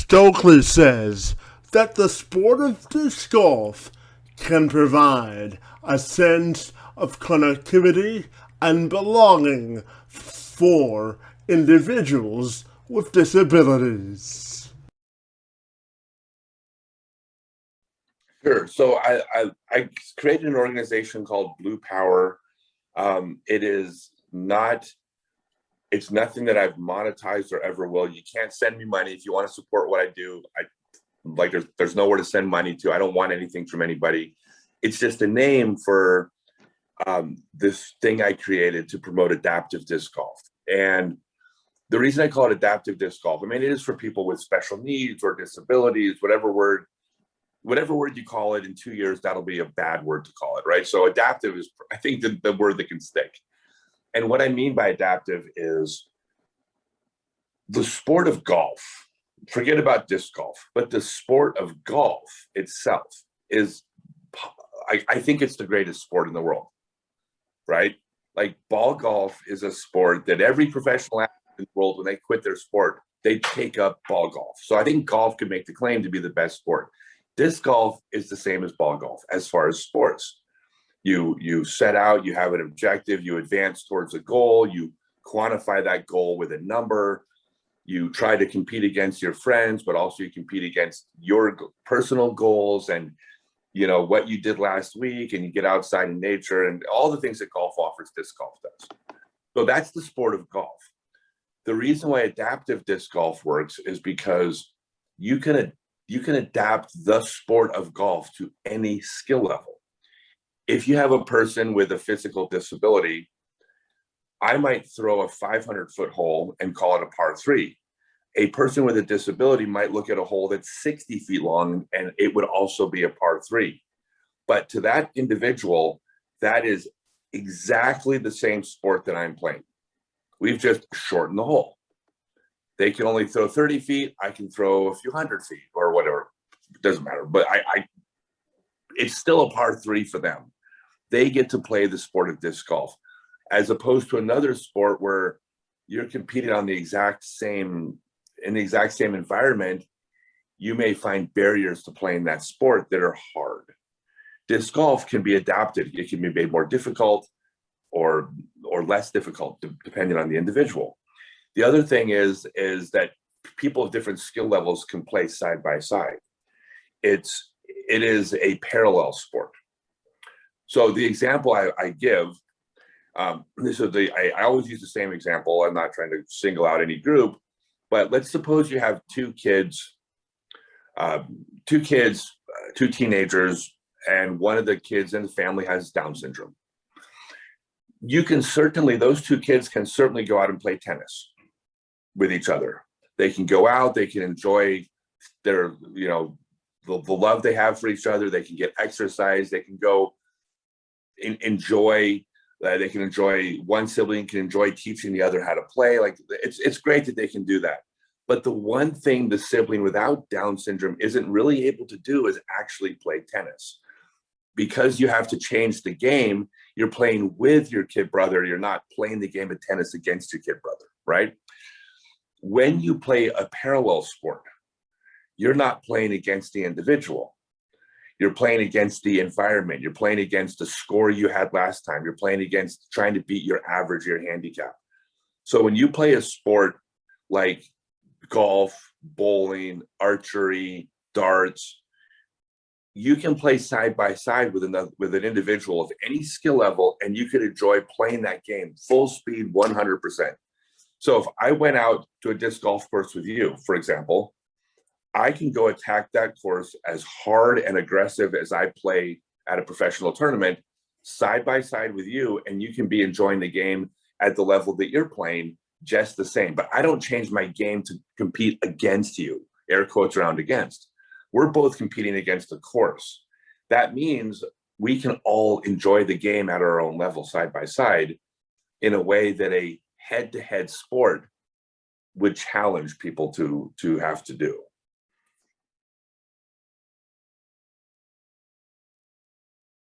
Stokely says that the sport of disc golf can provide a sense of connectivity and belonging for individuals with disabilities. Sure. So I created an organization called Blue Power. It is not, it's nothing that I've monetized or ever will. You can't send me money if you want to support what I do. There's nowhere to send money to. I don't want anything from anybody. It's just a name for this thing I created to promote adaptive disc golf. And the reason I call it adaptive disc golf, I mean, it is for people with special needs or disabilities, whatever word you call it. In 2 years, that'll be a bad word to call it, right? So adaptive is, I think, the word that can stick. And what I mean by adaptive is the sport of golf. Forget about disc golf, but the sport of golf itself is, I think it's the greatest sport in the world, right? Like, ball golf is a sport that every professional athlete in the world, when they quit their sport, they take up ball golf. So I think golf could make the claim to be the best sport. Disc golf is the same as ball golf as far as sports. You set out, you have an objective, you advance towards a goal, you quantify that goal with a number, you try to compete against your friends, but also you compete against your personal goals and, you know, what you did last week, and you get outside in nature and all the things that golf offers, disc golf does. So that's the sport of golf. The reason why adaptive disc golf works is because you can adapt the sport of golf to any skill level. If you have a person with a physical disability, I might throw a 500-foot hole and call it a par 3. A person with a disability might look at a hole that's 60 feet long and it would also be a par 3. But to that individual, that is exactly the same sport that I'm playing. We've just shortened the hole. They can only throw 30 feet. I can throw a few hundred feet or whatever. It doesn't matter. But it's still a par 3 for them. They get to play the sport of disc golf, as opposed to another sport where you're competing on in the exact same environment. You may find barriers to playing that sport that are hard. Disc golf can be adapted. It can be made more difficult or less difficult, depending on the individual. The other thing is that people of different skill levels can play side by side. It is a parallel sport. So the example I give, I always use the same example. I'm not trying to single out any group, but let's suppose you have two teenagers, and one of the kids in the family has Down syndrome. Those two kids can certainly go out and play tennis with each other. They can go out, they can enjoy their, the love they have for each other. They can get exercise. They can go enjoy. They can enjoy. One sibling can enjoy teaching the other how to play. Like, it's great that they can do that. But the one thing the sibling without Down syndrome isn't really able to do is actually play tennis. Because you have to change the game, you're playing with your kid brother. You're not playing the game of tennis against your kid brother, right? When you play a parallel sport, you're not playing against the individual. You're playing against the environment. You're playing against the score you had last time. You're playing against trying to beat your average, your handicap. So when you play a sport like golf, bowling, archery, darts, you can play side by side with an individual of any skill level, and you could enjoy playing that game full speed, 100%. So if I went out to a disc golf course with you, for example, I can go attack that course as hard and aggressive as I play at a professional tournament, side by side with you, and you can be enjoying the game at the level that you're playing just the same. But I don't change my game to compete against you, air quotes around against. We're both competing against the course. That means we can all enjoy the game at our own level, side by side, in a way that a head-to-head sport would challenge people to have to do.